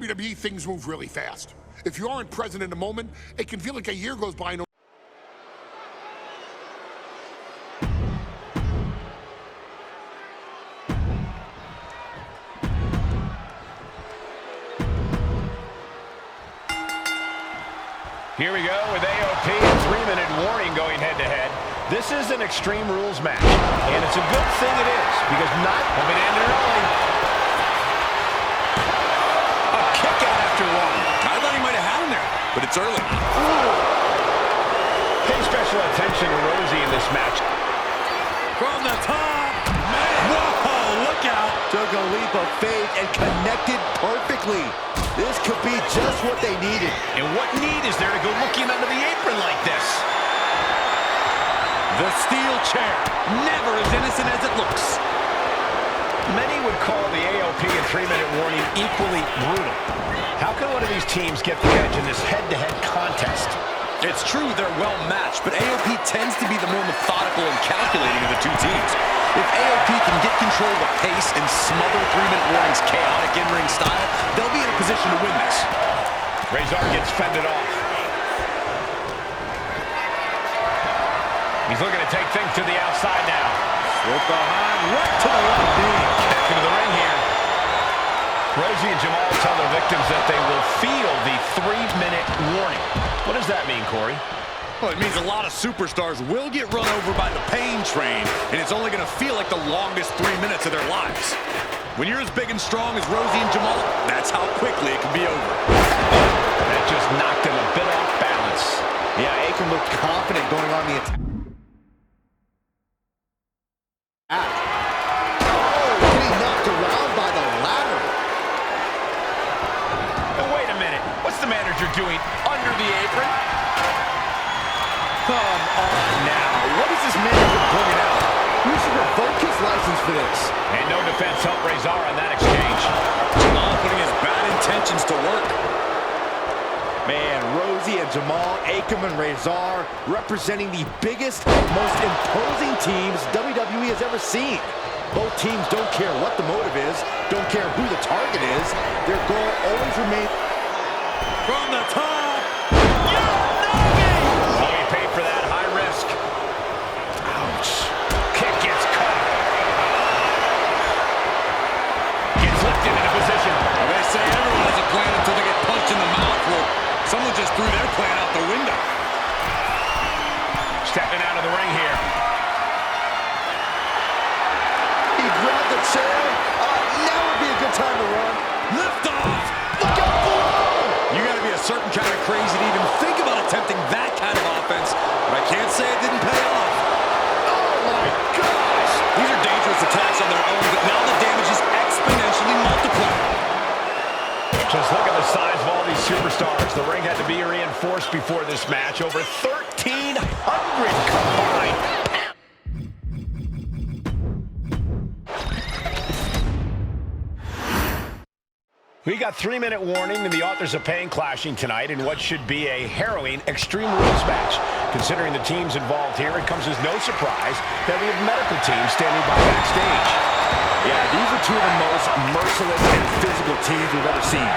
WWE, things move really fast. If you aren't present in the moment, it can feel like a year goes by and here we go with AOP, a 3-minute warning going head-to-head. This is an Extreme Rules match, and it's a good thing it is, because not hoping to end it early. A kick out after one. I thought he might have had him there, but it's early. Pay special attention to Rosie in this match. From the top, man. Whoa, look out. Took a leap of faith and connected perfectly. This could be just what they needed. And what need is there to go looking under the apron like this? The steel chair, never as innocent as it looks. Many would call the AOP and 3-minute warning equally brutal. How can one of these teams get the edge in this head-to-head contest? It's true they're well matched, but AOP tends to be the more methodical and calculating of the two teams. If AOP can get control of the pace and smother 3-minute warning's chaotic in-ring style, they'll be in a position to win this. Razor gets fended off. He's looking to take things to the outside now. Slip behind, right to the left knee. Back into the ring here. Rosie and Jamal tell their victims that they will feel the 3-minute warning. What does that mean, Corey? Well, it means a lot of superstars will get run over by the pain train, and it's only going to feel like the longest 3 minutes of their lives. When you're as big and strong as Rosie and Jamal, that's how quickly it can be over. That just knocked him a bit off balance. Yeah, Aiken looked confident going on the attack. Oh, getting knocked around by the ladder. Now, wait a minute. What's the manager doing under the apron? Come on now. What is this manager bringing out? We should revoke his license for this. And no defense helped Razor on that exchange. Jamal putting his bad intentions to work. Man, Rosie and Jamal, Akam and Razor representing the biggest, most imposing teams WWE has ever seen. Both teams don't care what the motive is, don't care who the target is. Their goal always remains From the top. Oh, he paid for that. High risk. Ouch. Kick gets caught. Gets lifted into position. Well, they say everyone has a plan until they get punched in the mouth. Well, someone just threw their plan out the window. Stepping out of the ring here. He grabbed the chair. Now would be a good time to run. Lift off. Look out below! You got to be a certain kind of crazy to even think about attempting that kind of offense. But I can't say it didn't pay off. Oh my gosh! These are dangerous attacks on their own, but now the damage is exponentially multiplied. Just look at the size of all these superstars. The ring had to be reinforced before this match. Over 1,300 combined. We got 3-minute warning and the authors of pain clashing tonight in what should be a harrowing Extreme Rules match. Considering the teams involved here, it comes as no surprise that we have medical teams standing by backstage. Yeah, these are two of the most merciless and physical teams we've ever seen.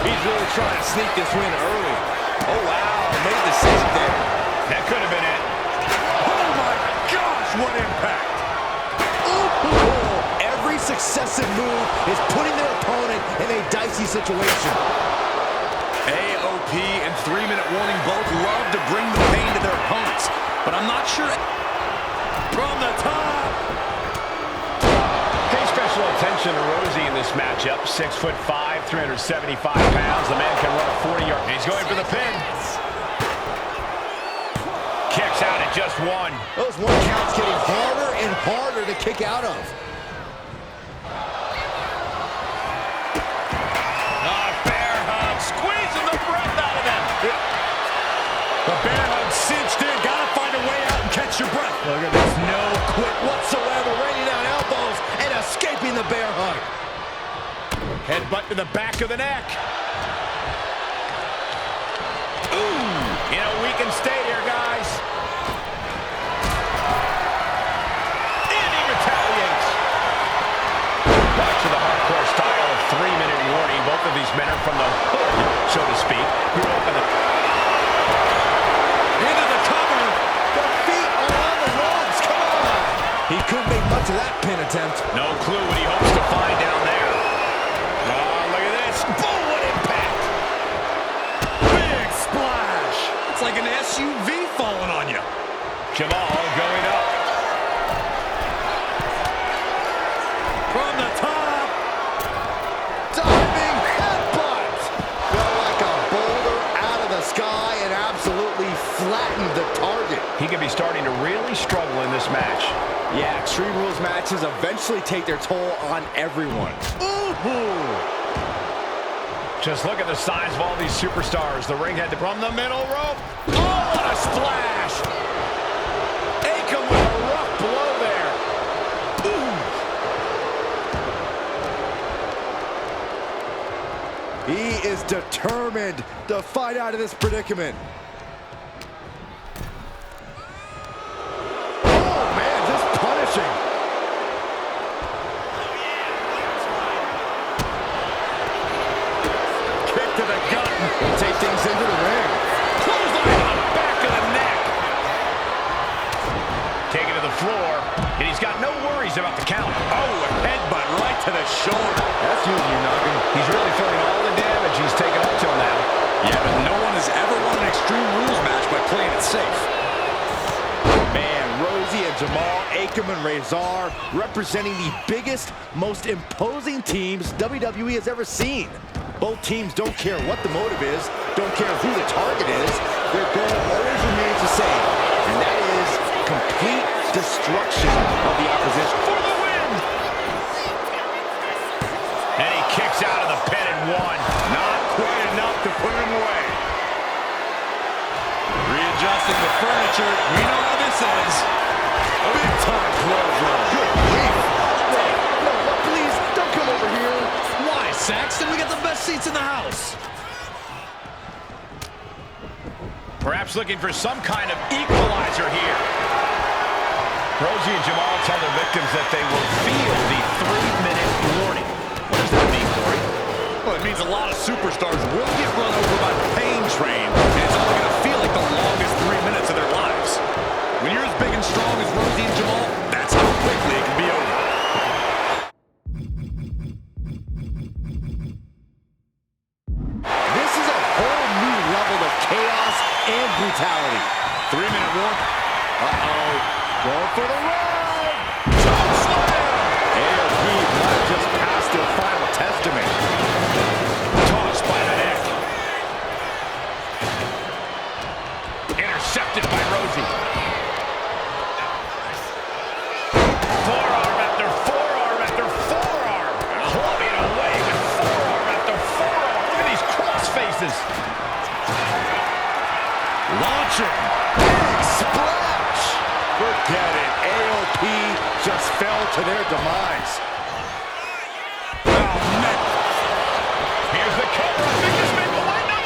He's really trying to sneak this win early. Oh, wow, made the save there. That could have been it. Oh my gosh, what impact! Every successive move is putting their opponent in a dicey situation. AOP and 3-minute warning both love to bring the pain to their opponents, but I'm not sure. From the top. Pay special attention to Rosie in this matchup. 6'5", 375 pounds. The man can run a 40-yard. He's going for the pin. Kicks out at just one. Those one counts getting harder and harder to kick out of. Bear hug, squeezing the breath out of them. The bear hug cinched in. Gotta find a way out and catch your breath. Look at this, no quit whatsoever, raining down elbows and escaping the bear hug. Headbutt to the back of the neck. Ooh, you know, we can stay here, guys. And he retaliates. Back to the hardcore style of 3-minute warning. Both Both of these men are from the hood, so to speak. Grew up in the... Into the cover. The feet are on the ropes. Come on. He couldn't make much of that pin attempt. No clue what he hopes to find down there. Oh, look at this. Boom, what impact. Big splash. It's like an SUV falling on you. Jamal going up. From the top. Diving headbutt. Fell like a boulder out of the sky and absolutely flattened the target. He could be starting to really struggle in this match. Yeah, Extreme Rules matches eventually take their toll on everyone. Ooh! Just look at the size of all these superstars. The ring head from the middle rope. Oh, what a splash! Akam with a rough blow there. Ooh. He is determined to fight out of this predicament. Oh, man, just punishing. Kick to the gut. He'll take things into the ring. Clothesline on the back of the neck. Taken to the floor, and he's got no worries about the count. Oh, a headbutt right to the shoulder. That's using your noggin. He's really feeling all the damage he's taken up till now. Yeah, but no one has ever won an Extreme Rules match by playing it safe. Man, Rosie and Jamal, Akam and Razor representing the biggest, most imposing teams WWE has ever seen. Both teams don't care what the motive is, don't care who the target is. Their goal always remains the same, and that is complete destruction of the opposition. For the win! And he kicks out of the pin and one. Not quite enough to put him away. Readjusting the furniture. We know how this ends. A big time clothesline. Good grief. No, please, don't come over here. Why, Saxton? We got the best seats in the house. Perhaps looking for some kind of equalizer here. Rosie and Jamal tell their victims that they will feel the 3-minute warning. What does that mean, Corey? Well, it means a lot of superstars will get run over by the pain train, and it's only going to feel like the longest 3 minutes of their lives. When you're as big and strong as Rosie and Jamal, that's how quickly it can be over. This is a whole new level of chaos and brutality. 3-minute warning. Uh-oh. Going for the run. Choke slam. AOP might have just passed their final testament. Tossed by the neck. Intercepted by Rosie. Forearm after forearm after forearm. Clubbing away with forearm after forearm. Look at these cross faces. Launching. Big splash. Forget it. AOP just fell to their demise. Oh, man. Here's the cover. Biggest man. Oh, wait, no.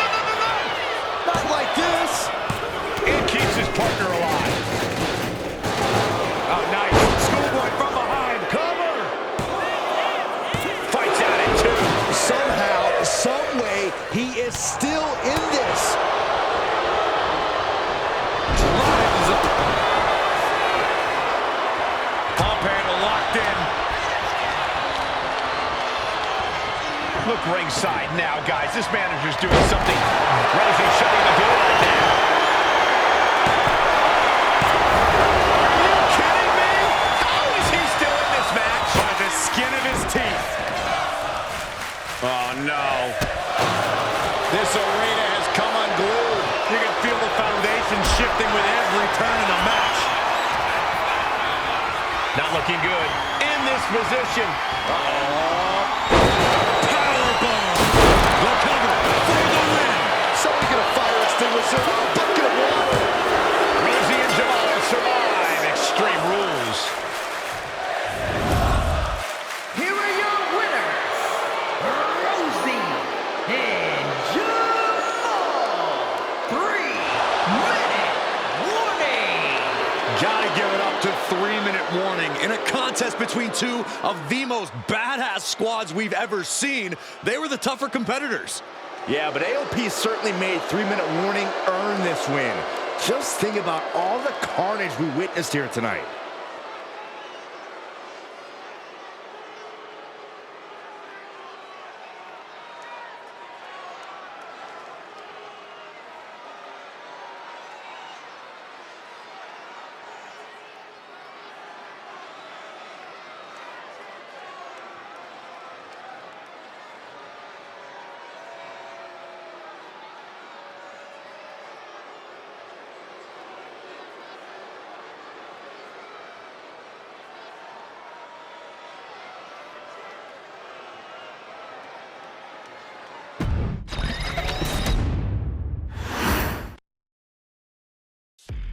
Not like this. It keeps his partner alive. Oh, nice. Schoolboy from behind. Cover. Fights out at 2. Somehow, some way, he is still in this. Pump handle locked in. Look ringside now, guys. This manager's doing something. Rosie shutting the door right now. Are you kidding me? How is he still in this match? By the skin of his teeth. Oh, no. This arena has come unglued. You can feel the foundation shifting with every turn in the match. Not looking good. In this position. Powerbomb. The cover for the win. Someone get a fire extinguisher. Bucket of water. Rosie and Jamal survive Extreme Rules. Here are your winners, Rosie and Jamal. 3-minute warning. Gotta give it up to 3-minute warning in a contest contest between two of the most badass squads we've ever seen. They were the tougher competitors. Yeah, but AOP certainly made 3-minute warning earn this win. Just think about all the carnage we witnessed here tonight.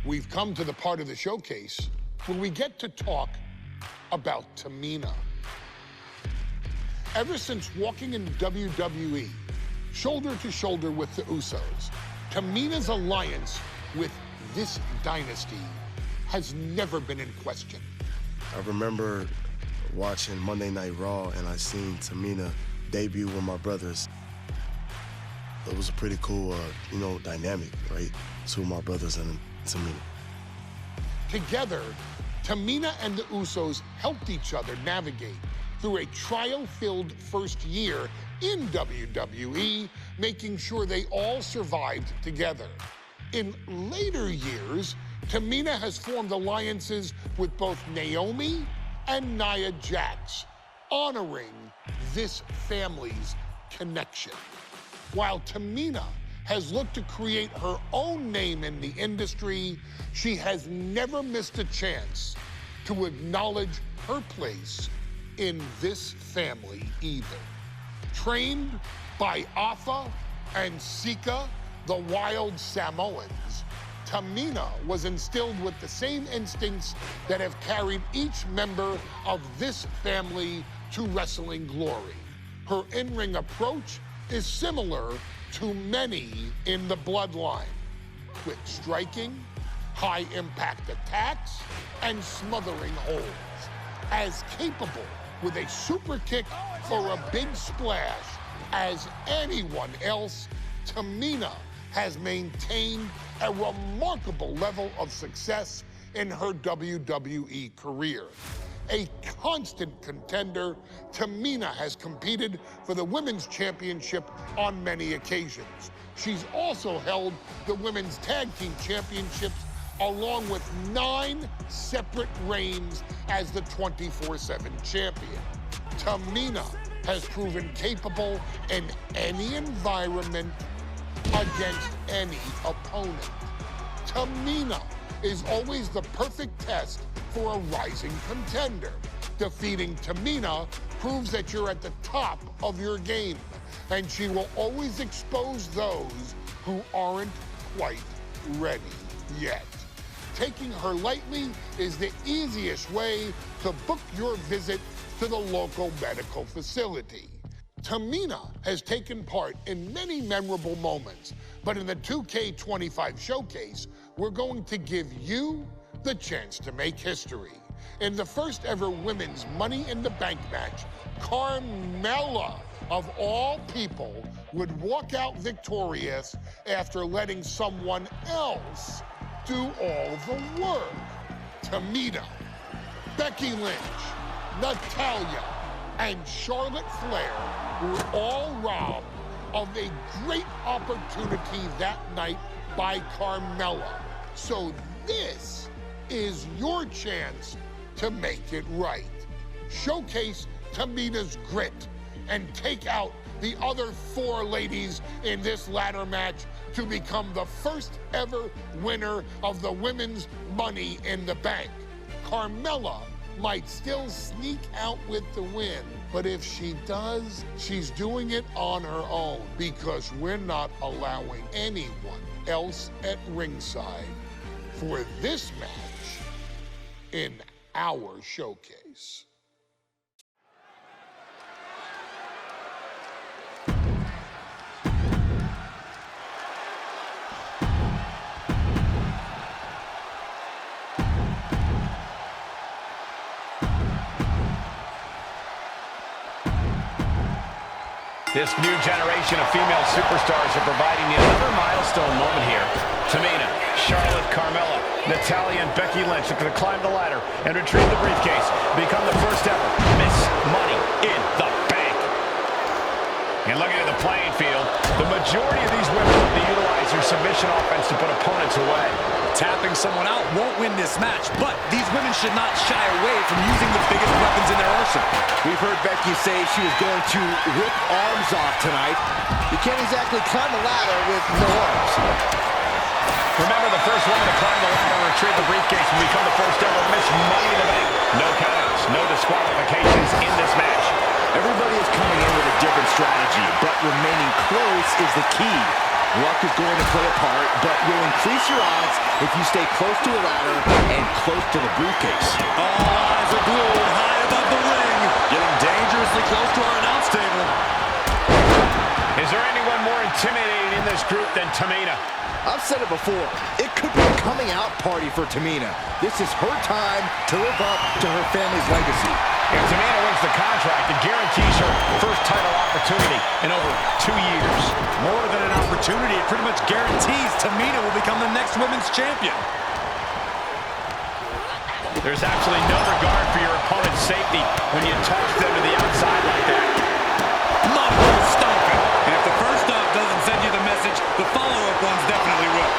We've come to the part of the showcase where we get to talk about Tamina. Ever since walking in WWE, shoulder to shoulder with the Usos, Tamina's alliance with this dynasty has never been in question. I remember watching Monday Night Raw and I seen Tamina debut with my brothers. It was a pretty cool, dynamic, right? Two of my brothers and Tamina. Together, Tamina and the Usos helped each other navigate through a trial-filled first year in WWE, making sure they all survived together. In later years, Tamina has formed alliances with both Naomi and Nia Jax, honoring this family's connection. While Tamina has looked to create her own name in the industry, she has never missed a chance to acknowledge her place in this family either. Trained by Afa and Sika, the wild Samoans, Tamina was instilled with the same instincts that have carried each member of this family to wrestling glory. Her in-ring approach is similar to many in the bloodline. Quick striking, high impact attacks, and smothering holds. As capable with a super kick or a big splash as anyone else, Tamina has maintained a remarkable level of success in her WWE career. A constant contender, Tamina has competed for the Women's Championship on many occasions. She's also held the Women's Tag Team Championships along with 9 separate reigns as the 24/7 champion. Tamina has proven capable in any environment against any opponent. Tamina is always the perfect test for a rising contender. Defeating Tamina proves that you're at the top of your game, and she will always expose those who aren't quite ready yet. Taking her lightly is the easiest way to book your visit to the local medical facility. Tamina has taken part in many memorable moments, but in the 2K25 showcase, we're going to give you the chance to make history. In the first ever women's Money in the Bank match, Carmella, of all people, would walk out victorious after letting someone else do all the work. Tamina, Becky Lynch, Natalya, and Charlotte Flair were all robbed of a great opportunity that night by Carmella. So this is your chance to make it right. Showcase Tamina's grit and take out the other 4 ladies in this ladder match to become the first ever winner of the Women's Money in the Bank. Carmella might still sneak out with the win, but if she does, she's doing it on her own because we're not allowing anyone else at ringside for this match in our showcase. This new generation of female superstars are providing another milestone moment here. Tamina, Charlotte, Carmella, Natalya, and Becky Lynch are going to climb the ladder and retrieve the briefcase, become the first ever Miss Money in the Bank. And looking at the playing field, the majority of these women look to utilize their submission offense to put opponents away. Tapping someone out won't win this match, but these women should not shy away from using the biggest weapons in their arsenal. We've heard Becky say she was going to rip arms off tonight. You can't exactly climb a ladder with no arms. Remember, the first woman to climb the ladder and retrieve the briefcase will become the first ever Miss Money in the Bank. No countouts, no disqualifications in this match. Everybody is coming in with a different strategy, but remaining close is the key. Luck is going to play a part, but will increase your odds if you stay close to a ladder and close to the briefcase. All eyes are glued high above the ring, getting dangerously close to our announce table. Is there anyone more intimidating in this group than Tamina? I've said it before, it could be a coming out party for Tamina. This is her time to live up to her family's legacy. If Tamina wins the contract, it guarantees her first title opportunity in over 2 years. More than an opportunity, it pretty much guarantees Tamina will become the next women's champion. There's absolutely no regard for your opponent's safety when you toss them to the outside like that. Mumble stomping. And if the first stomp doesn't send you the message, the follow-up ones definitely will.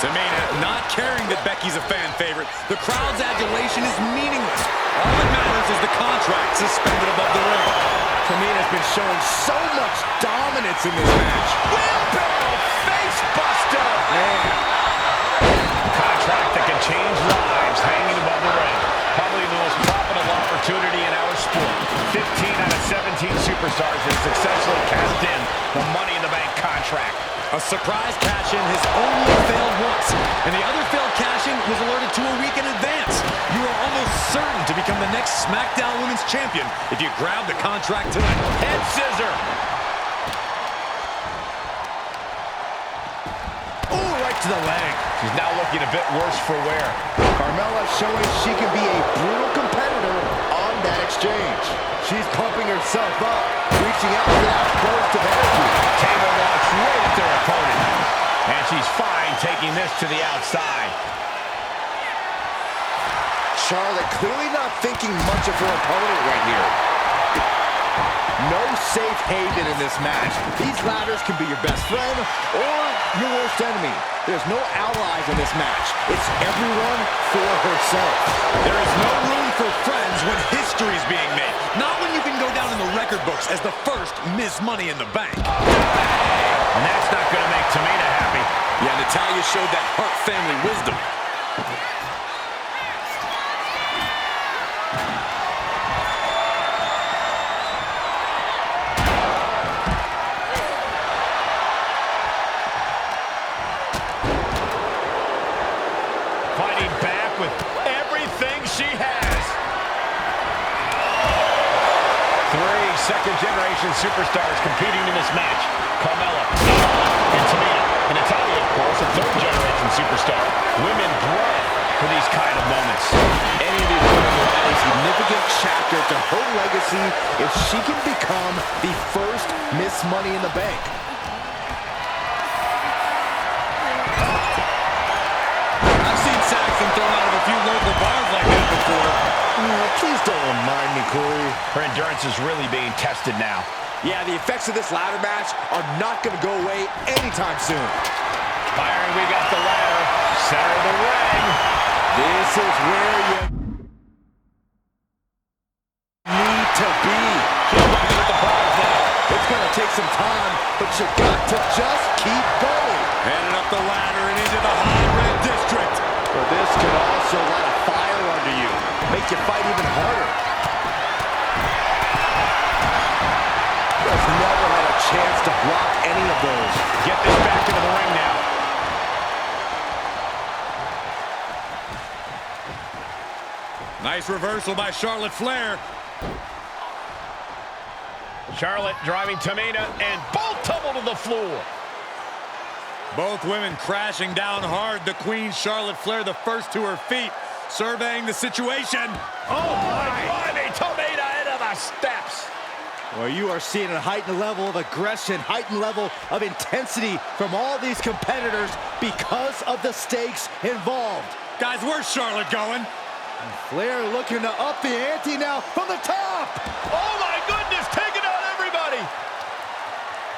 Tamina not caring that Becky's a fan favorite. The crowd's adulation is meaningless. All that matters is the contract suspended above the ring. Tamina's been showing so much dominance in this match. Wheelbarrow face buster! Man. Contract that can change lives hanging above the ring. Probably the most profitable opportunity in our sport. 15 out of 17 superstars have successfully cashed in the Money in the Bank contract. A surprise cash-in has only failed once, and the other failed cash-in was alerted to a week in advance. You are almost certain to become the next SmackDown Women's Champion if you grab the contract tonight. Head scissor. Oh, right to the leg. She's now looking a bit worse for wear. Carmella showing she can be a brutal competitor on that exchange. She's pumping herself up, reaching out for that burst of energy. Table walks right at their opponent. And she's fine taking this to the outside. Charlotte clearly not thinking much of her opponent right here. No safe haven in this match. These ladders can be your best friend or your worst enemy. There's no allies in this match. It's everyone for herself. There is no room for friends when history's being made. Not when you can go down in the record books as the first Miss Money in the Bank. And that's not going to make Tamina happy. Yeah, Natalya showed that Hart family wisdom. Fighting back with everything she has. 3 second-generation superstars competing in this match. Carmella, and Tamina. And Natalya, of course, a third-generation superstar. Women bred for these kind of moments. Any of these women will add a significant chapter to her legacy if she can become the first Miss Money in the Bank. I've seen Saxon thrown out of a few local bars like that before. Please don't remind me, Corey. Her endurance is really being tested now. Yeah, the effects of this ladder match are not going to go away anytime soon. Byron, we got the ladder. Center of the ring. This is where you need to be. She's looking at the prize now. It's going to take some time, but you got to just keep going. Headed up the ladder and into the hot red district. But this could also light a fire under you, make you fight even harder. Has never had a chance to block any of those. Get this back into the ring now. Nice reversal by Charlotte Flair. Charlotte driving Tamina, and both tumble to the floor. Both women crashing down hard. The Queen, Charlotte Flair, the first to her feet, surveying the situation. Oh, my. Tamina into the steps. Well, you are seeing a heightened level of aggression, heightened level of intensity from all these competitors because of the stakes involved. Guys, where's Charlotte going? Flair looking to up the ante now from the top. Oh my goodness, taking out everybody.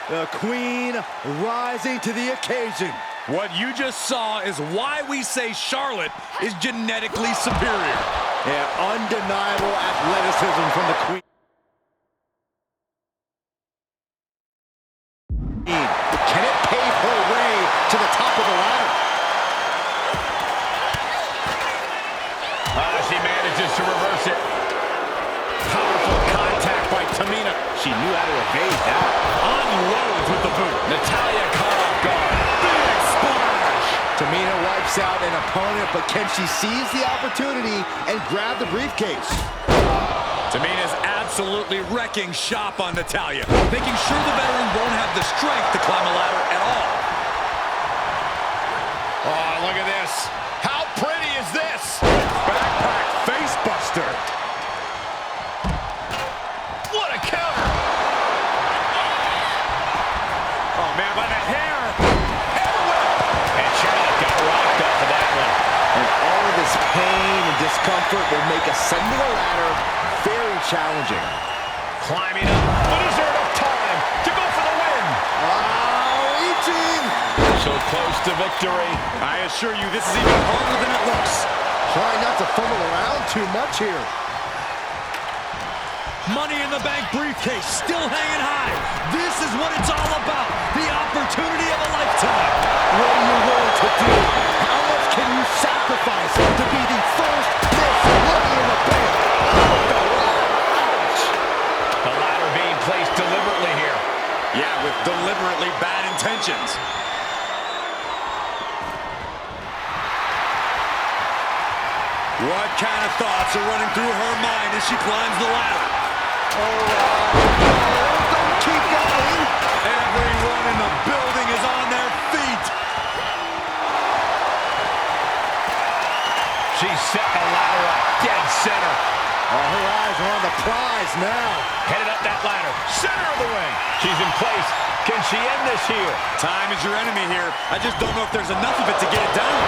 The Queen rising to the occasion. What you just saw is why we say Charlotte is genetically superior. Yeah, undeniable athleticism from the Queen. Can it pave her way to the top of the ladder? She manages to reverse it. Powerful contact by Tamina. She knew how to evade that. Unloads with the boot. Natalya caught off guard. Big splash. Tamina wipes out an opponent, but can she seize the opportunity and grab the briefcase? Tamina's absolutely wrecking shop on Natalya, making sure the veteran won't have the strength to climb a ladder at all. Oh, look at this. How pretty is this? Backpack face buster. What a counter. Oh, man, by the hair. And Charlotte got rocked up for that one. And all of this pain and discomfort will make ascending a ladder very challenging. Climbing up, but is there enough time to go for the win? Reaching! So close to victory. I assure you, this is even harder than it looks. Trying not to fumble around too much here. Money in the Bank briefcase still hanging high. This is what it's all about. The opportunity of a lifetime. What are you willing to do? How much can you sacrifice to be the first Miss Money in the Bank? Ouch! The ladder being placed deliberately here. Yeah, with deliberately bad intentions. What kind of thoughts are running through her mind as she climbs the ladder? Don't keep going. Everyone in the building is on their feet. She's set the ladder up dead center. Oh, her eyes are on the prize now. Headed up that ladder. Center of the ring. She's in place. Can she end this here? Time is your enemy here. I just don't know if there's enough of it to get it down.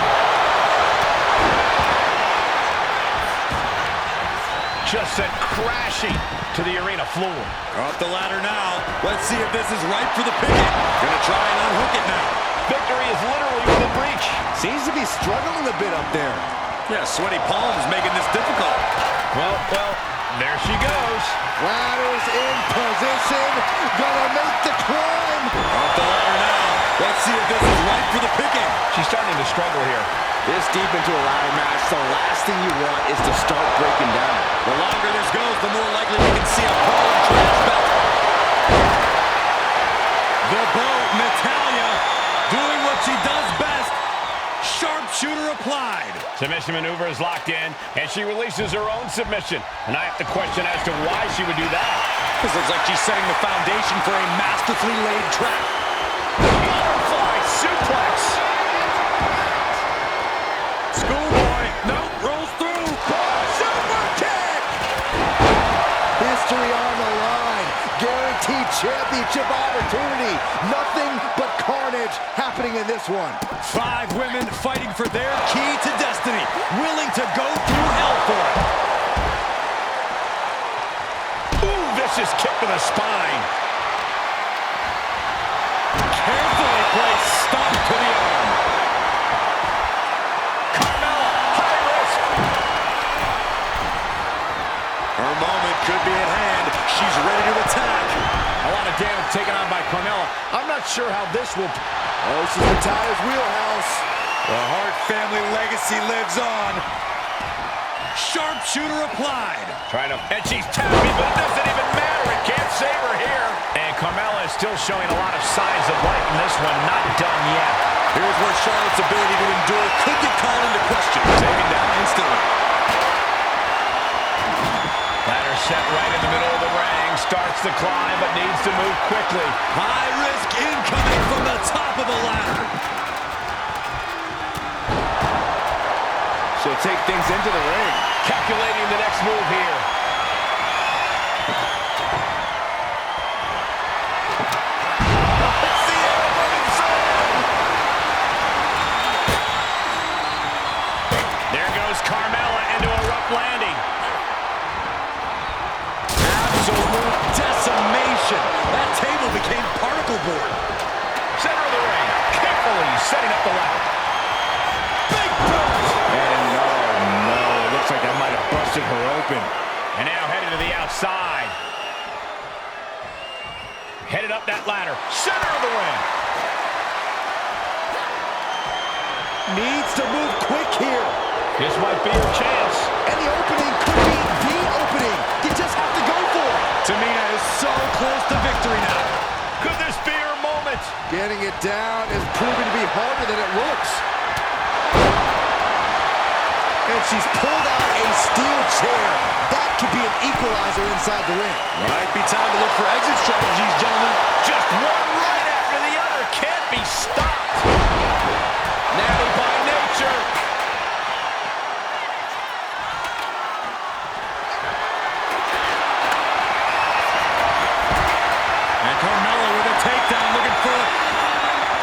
Just sent crashing to the arena floor. Off the ladder now. Let's see if this is right for the picking. Gonna try and unhook it now. Victory is literally within reach. Seems to be struggling a bit up there. Yeah, sweaty palms making this difficult. Well, there she goes. Ladder's in position. Gonna make the climb. Off the ladder now. Let's see if this is right for the picking. She's starting to struggle here. This deep into a ladder match, the last thing you want is to start breaking down. The longer this goes, the more likely we can see a falling trash belt. The bow, Natalya, doing what she does best. Sharpshooter applied. Submission maneuver is locked in, and she releases her own submission. And I have to question as to why she would do that. This looks like she's setting the foundation for a masterfully laid trap. Butterfly suplex. Schoolboy, no, rolls through. Super kick! History on the line. Guaranteed championship opportunity. Nothing but carnage happening in this one. 5 women fighting for their key to destiny, willing to go through hell for it. Ooh, vicious kick to the spine. Carefully placed stomp to the arm. Carmella, high risk. Her moment could be at hand. She's ready to attack. A lot of damage taken on by Carmella. I'm not sure how this will... Oh, this is Natalya's wheelhouse. The Hart family legacy lives on. Sharpshooter applied. And she's tapping, but it doesn't even matter. It can't save her here. And Carmella is still showing a lot of signs of life in this one. Not done yet. Here's where Charlotte's ability to endure could get called into question. Taken down instantly. Ladder set right in the middle of the ring. Starts the climb, but needs to move quickly. High risk incoming from the top of the ladder. She'll take things into the ring. Calculating the next move here. setting up the ladder. Big boot! And no, it looks like that might have busted her open. And now headed to the outside. Headed up that ladder. Center of the ring. Needs to move quick here. This might be your chance. And the opening could be the opening. You just have to go for it. Tamina is so close to victory now. Could this be her moment? Getting it down is proving to be harder than it looks. And she's pulled out a steel chair. That could be an equalizer inside the ring. Might be time to look for exit strategies, gentlemen. Just one right after the other. Can't be stopped. Natty by nature. And Carmella with a takedown, looking for it.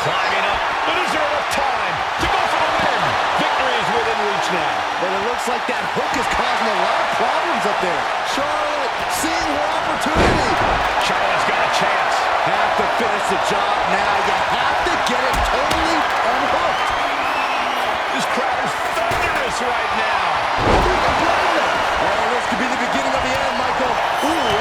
Climbing up. But is there enough time to go for the win? Victory is within reach now. But it looks like that hook is causing a lot of problems up there. Charlotte seeing her opportunity. Charlotte's got a chance. Have to finish the job now. You have to get it totally unhooked. This crowd is thunderous right now. Who can blame them? Oh, this could be the beginning of the end, Michael. Ooh,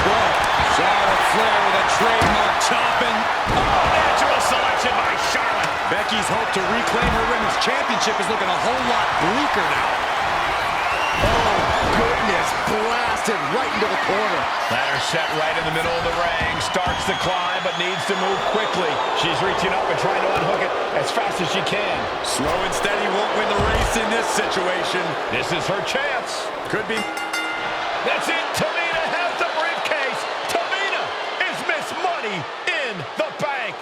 club. Charlotte Flair with a trademark chopping. Oh, natural selection by Charlotte. Becky's hope to reclaim her women's championship is looking a whole lot bleaker now. Oh, goodness. Blasted right into the corner. Ladder set right in the middle of the ring. Starts to climb, but needs to move quickly. She's reaching up and trying to unhook it as fast as she can. Slow and steady won't win the race in this situation. This is her chance. Could be. That's it. Tamina has the briefcase. Tamina is Miss Money in the Bank.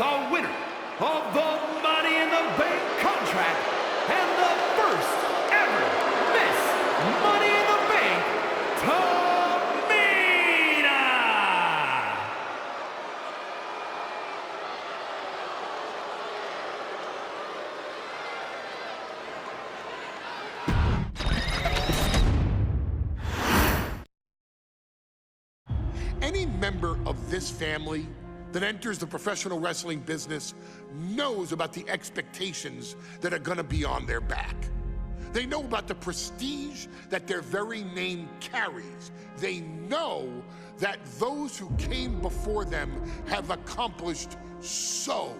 The winner of the Money in the Bank contract and the first ever Miss Money in the Bank, Tamina! Any member of this family that enters the professional wrestling business knows about the expectations that are gonna be on their back. They know about the prestige that their very name carries. They know that those who came before them have accomplished so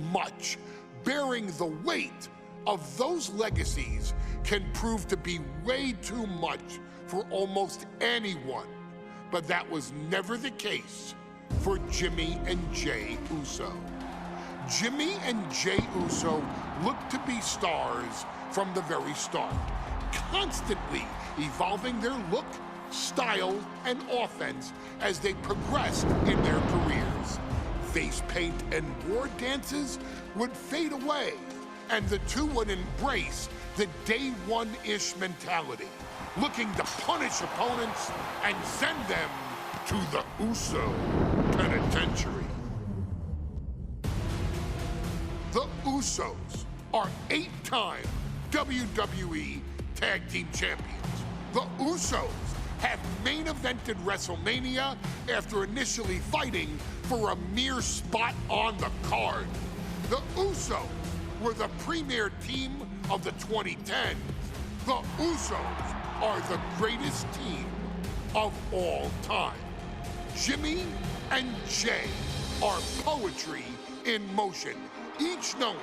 much. Bearing the weight of those legacies can prove to be way too much for almost anyone. But that was never the case for Jimmy and Jey Uso. Jimmy and Jey Uso looked to be stars from the very start, constantly evolving their look, style, and offense as they progressed in their careers. Face paint and war dances would fade away, and the two would embrace the day one-ish mentality, looking to punish opponents and send them to the Uso Penitentiary. The Usos are 8-time WWE Tag Team Champions. The Usos have main evented WrestleMania after initially fighting for a mere spot on the card. The Usos were the premier team of the 2010s. The Usos are the greatest team of all time. Jimmy and Jey are poetry in motion, each knowing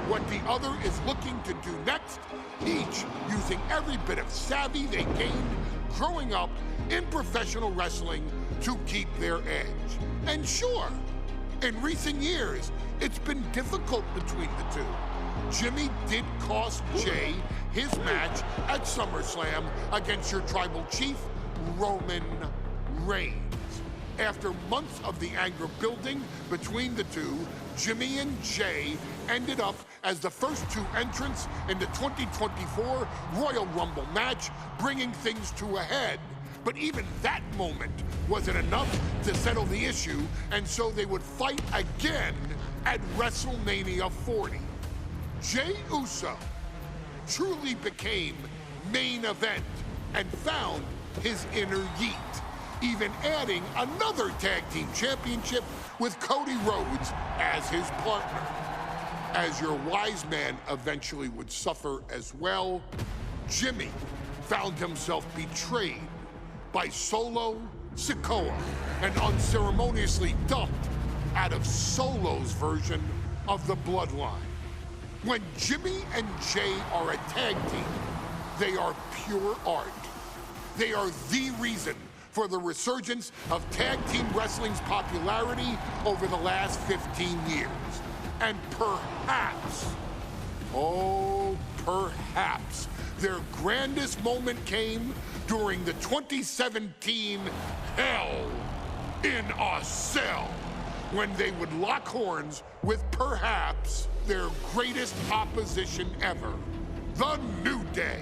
what the other is looking to do next, each using every bit of savvy they gained growing up in professional wrestling to keep their edge. And sure, in recent years, it's been difficult between the two. Jimmy did cost Jey his match at SummerSlam against your tribal chief, Roman Reigns. After months of the anger building between the two, Jimmy and Jey ended up as the first two entrants in the 2024 Royal Rumble match, bringing things to a head. But even that moment wasn't enough to settle the issue, and so they would fight again at WrestleMania 40. Jey Uso truly became main event and found his inner yeet. even adding another tag team championship with Cody Rhodes as his partner. As your wise man eventually would suffer as well, Jimmy found himself betrayed by Solo Sikoa and unceremoniously dumped out of Solo's version of the Bloodline. When Jimmy and Jay are a tag team, they are pure art. They are the reason for the resurgence of tag team wrestling's popularity over the last 15 years. And perhaps, oh, perhaps, their grandest moment came during the 2017 Hell in a Cell, when they would lock horns with perhaps their greatest opposition ever, The New Day.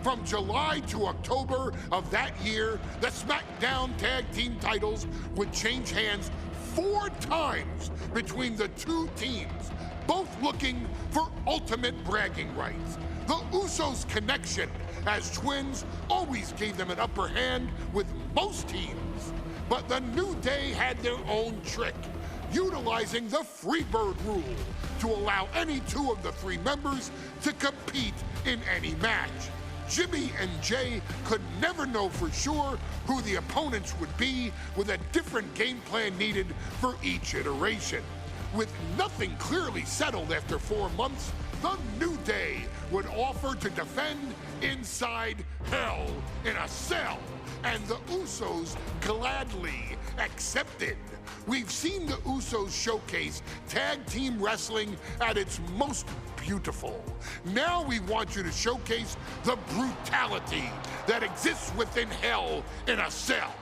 From July to October of that year, the SmackDown Tag Team titles would change hands 4 times between the two teams, both looking for ultimate bragging rights. The Usos' connection as twins always gave them an upper hand with most teams. But the New Day had their own trick, utilizing the Freebird rule to allow any 2 of the 3 members to compete in any match. Jimmy and Jay could never know for sure who the opponents would be, with a different game plan needed for each iteration. With nothing clearly settled after 4 months, the New Day would offer to defend inside Hell in a Cell, and the Usos gladly accepted. We've seen the Usos showcase tag team wrestling at its most beautiful. Now we want you to showcase the brutality that exists within Hell in a Cell.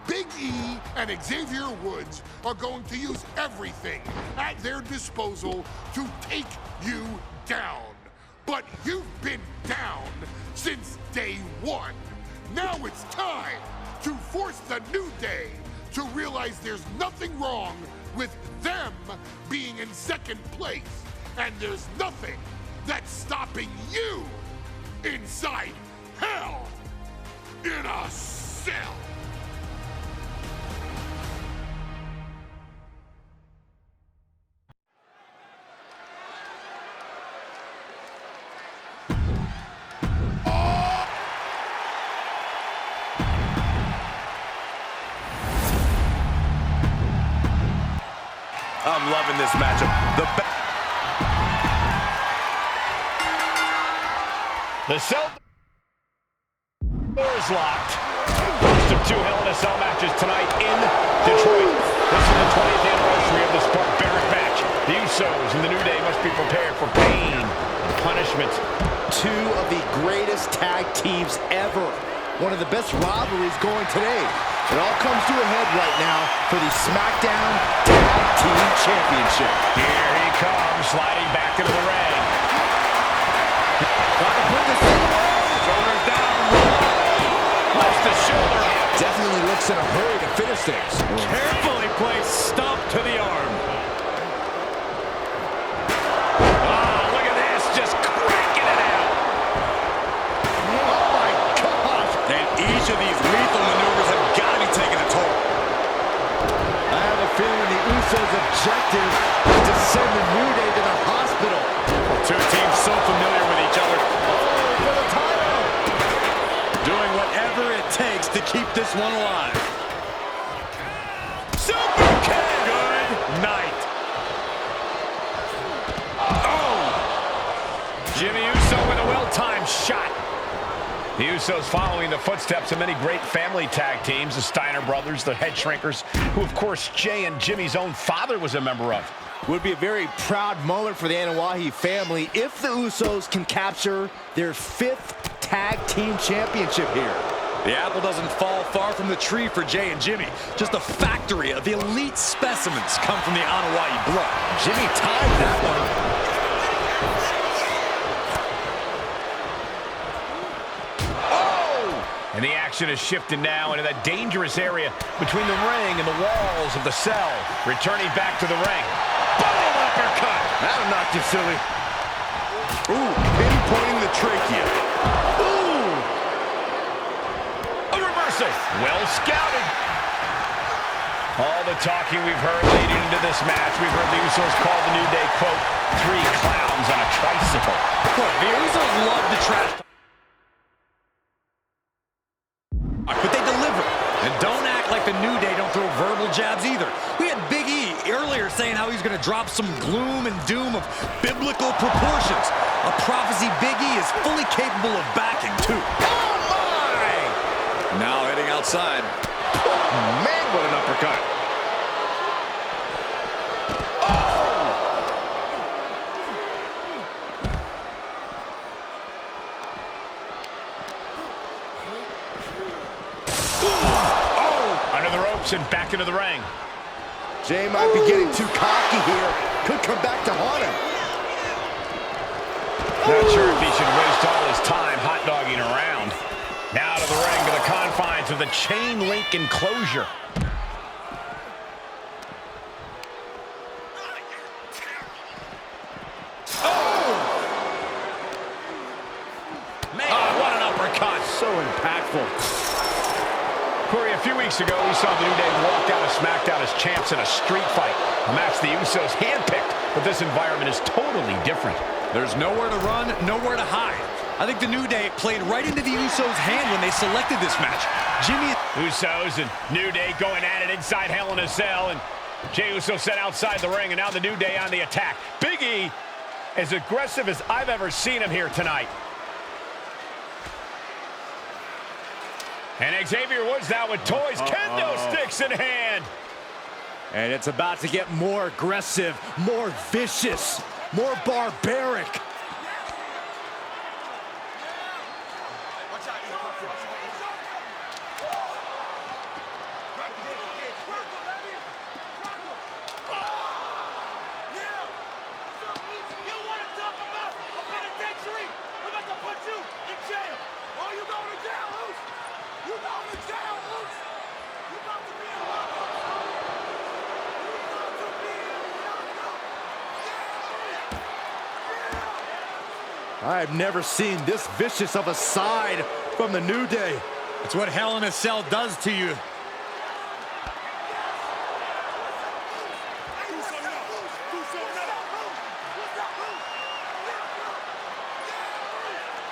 Big E and Xavier Woods are going to use everything at their disposal to take you down. But you've been down since day 1. Now it's time to force the New Day to realize there's nothing wrong with them being in second place, and there's nothing that's stopping you inside Hell in a Cell. I'm loving this matchup. The cell doors locked. First of 2 Hell in a Cell matches tonight in Detroit. This is the 20th anniversary of this barbaric match. The Usos and the New Day must be prepared for pain and punishment. 2 of the greatest tag teams ever. One of the best rivalries going today. It all comes to a head right now for the SmackDown Tag Team Championship. Here he comes, sliding back into the ring. Got to put this thing away. Shoulders down. Lifts the shoulder up. Definitely looks in a hurry to finish things. Carefully placed stomp to the arm. Oh, look at this, just cracking it out. Oh my gosh. And each of these lethal maneuvers have got to be taking a toll. I have a feeling the Usos' objective is to send the New Day to the hospital. 2 teams so familiar with each other. For the title. Doing whatever it takes to keep this one alive. Super kick! Good night. Oh! Jimmy Uso with a well-timed shot. The Usos following the footsteps of many great family tag teams, the Steiner brothers, the Head Shrinkers, who of course Jay and Jimmy's own father was a member of. Would be a very proud moment for the Anoa'i family if the Usos can capture their 5th tag team championship here. The apple doesn't fall far from the tree for Jay and Jimmy. Just a factory of elite specimens come from the Anoa'i blood. Jimmy timed that one. And the action is shifted now into that dangerous area between the ring and the walls of the cell. Returning back to the ring. Boom, uppercut. That'll knock you silly. Ooh, pinpointing the trachea. Ooh. A reverse reversal. Well scouted. All the talking we've heard leading into this match. We've heard the Usos call the New Day, quote, 3 clowns on a tricycle. Look, the Usos love to trash talk, but they deliver. And don't act like the New Day don't throw verbal jabs either. We had Big E earlier saying how he's going to drop some gloom and doom of biblical proportions. A prophecy Big E is fully capable of backing, too. Oh, my! Now heading outside. Man, what an uppercut. Under the ropes and back into the ring. Jay might be getting too cocky here. Could come back to haunt him. Not sure if he should waste all his time hot-dogging around. Now to the ring, to the confines of the chain link enclosure. Oh! Man, what an uppercut. So impactful. Corey, a few weeks ago, we saw the New Day walk out of SmackDown as champs in a street fight. A match the Usos handpicked, but this environment is totally different. There's nowhere to run, nowhere to hide. I think the New Day played right into the Usos' hand when they selected this match. Jimmy... Usos and New Day going at it inside Hell in a Cell, and Jey Uso set outside the ring, and now the New Day on the attack. Big E, as aggressive as I've ever seen him here tonight. And Xavier Woods now with toys, kendo sticks in hand. And it's about to get more aggressive, more vicious, more barbaric. I've never seen this vicious of a side from the New Day. It's what Hell in a Cell does to you.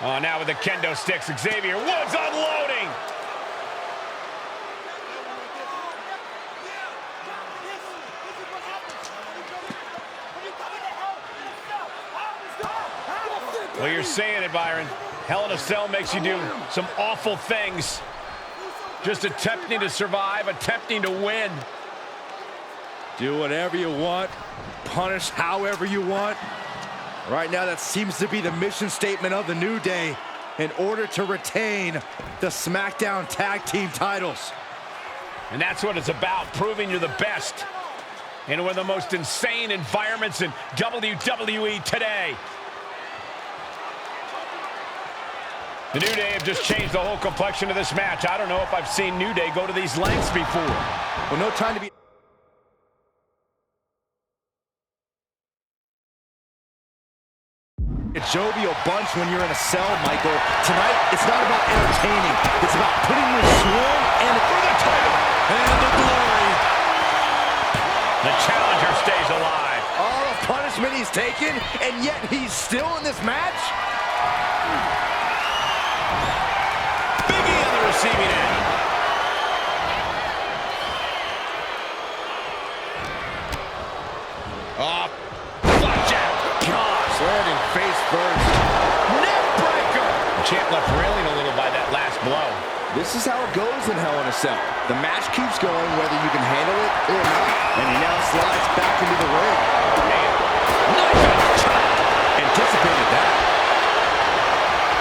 Oh, now with the kendo sticks, Xavier Woods unloading. Well, you're saying it, Byron. Hell in a Cell makes you do some awful things. Just attempting to survive, attempting to win. Do whatever you want, punish however you want. Right now, that seems to be the mission statement of the New Day in order to retain the SmackDown Tag Team titles. And that's what it's about, proving you're the best in one of the most insane environments in WWE today. The New Day have just changed the whole complexion of this match. I don't know if I've seen New Day go to these lengths before. Well, no time to be... A jovial bunch when you're in a cell, Michael. Tonight, it's not about entertaining. It's about putting your swarm and for the title And the glory. The challenger stays alive. all the punishment he's taken, and yet he's still in this match? Big E on the receiving end. Oh, flapjack. Gosh, landing face first. Neck breaker. The champ left railing a little by that last blow. This is how it goes in Hell in a Cell. The match keeps going whether you can handle it or not. And he now slides back into the ring. Man, knife chop. Anticipated that.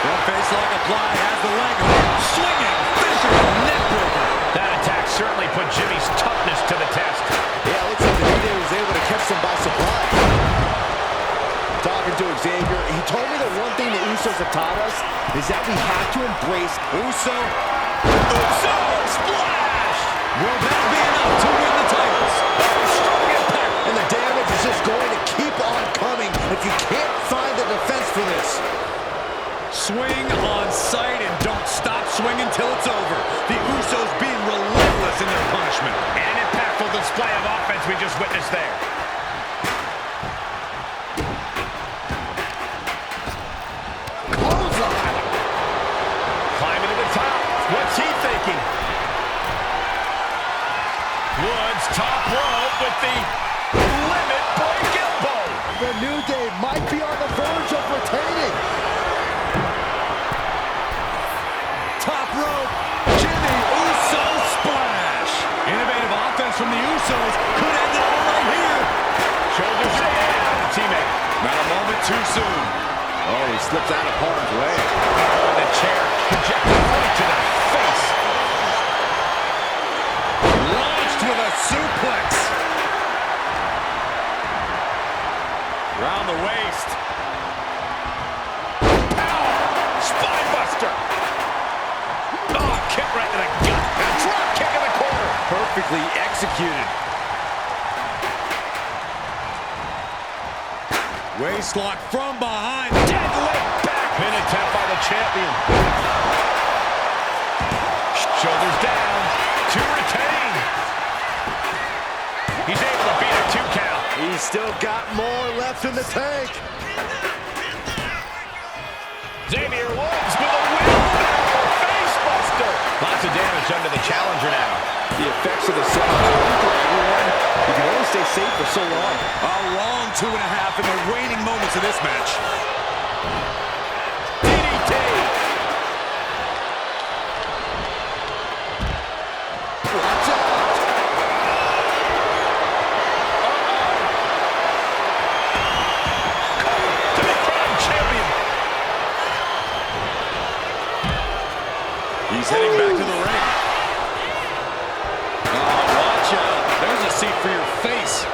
Front face lock applied, has the leg hook. Swinging, fisherman neck breaker. That attack certainly put Jimmy's toughness to the test. Yeah, it looks like the New Day was able to catch them by surprise. Talking to Xavier, he told me the one thing the Usos have taught us is that we have to embrace Uso splash! Will that be enough to win the titles? Strong impact. and the damage is just going to keep on coming if you can't find the defense for this. Swing on sight and don't stop swinging till it's over. The Usos of offense we just witnessed there. Clothesline. Climbing to the top. What's he thinking? Woods top rope with the limit break elbow. The New Day might be on the verge of retaining. Top rope, Jimmy Uso splash. Innovative offense from the Usos could end it all right here. Shoulders down. Teammate. Not a moment too soon. Oh, he slips out of harm's way. Oh, the chair projected right to the face. Launched with a suplex. Round the waist. Power. Spine buster. Oh, kick right to the gut. A drop kick in the corner. Perfectly executed. Waist lock from behind. Deadlift back. Pin attempt by the champion. Shoulders down. To retain. He's able to beat a 2 count. He's still got more left in the tank. Xavier Woods with a wheelbarrow face buster. Lots of damage under the challenger now. The effects of the second for everyone. You can only stay safe for so long. A long 2.5 in the waning moments of this match. DDT. Watch out. To the crown champion. He's heading back to the ring. Oh, watch out. There's a seat for your face.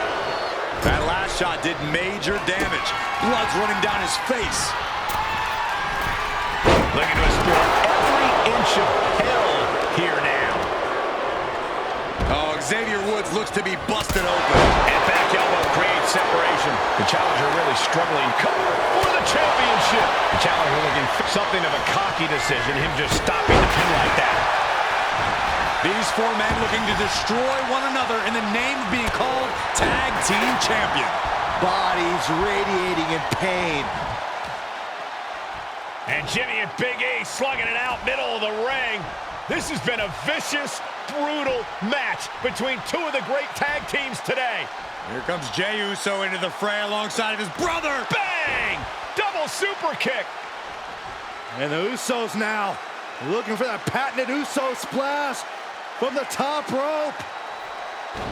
That last shot did major damage. Blood's running down his face. Looking to explore every inch of hell here now. Oh, Xavier Woods looks to be busted open. And back elbow creates separation. The challenger really struggling. Cover for the championship. The challenger looking for something of a cocky decision. Him just stopping the pin like that. These four men looking to destroy one another in the name of being called Tag Team Champion. Bodies radiating in pain. And Jimmy and Big E slugging it out middle of the ring. This has been a vicious, brutal match between two of the great tag teams today. Here comes Jey Uso into the fray alongside of his brother. Bang! Double super kick. And the Usos now looking for that patented Uso splash from the top rope.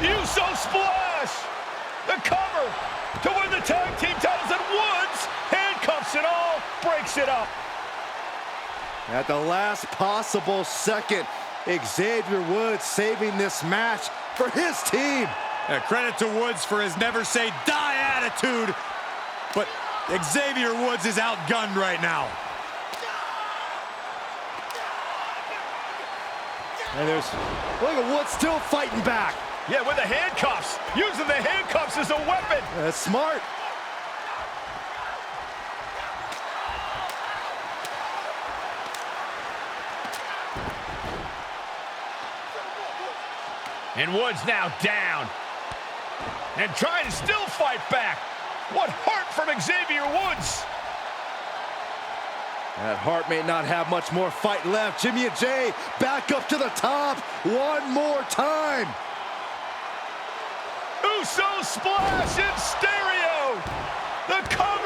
Uso splash. The cover to win the tag team titles, and Woods handcuffs it all, breaks it up. At the last possible second, Xavier Woods saving this match for his team. Credit to Woods for his never say die attitude, but Xavier Woods is outgunned right now. And look at Woods still fighting back. Yeah, with the handcuffs. Using the handcuffs as a weapon. That's smart. And Woods now down. And trying to still fight back. What heart from Xavier Woods. That Hart may not have much more fight left. Jimmy and Jey back up to the top one more time. Uso splash in stereo. The cover.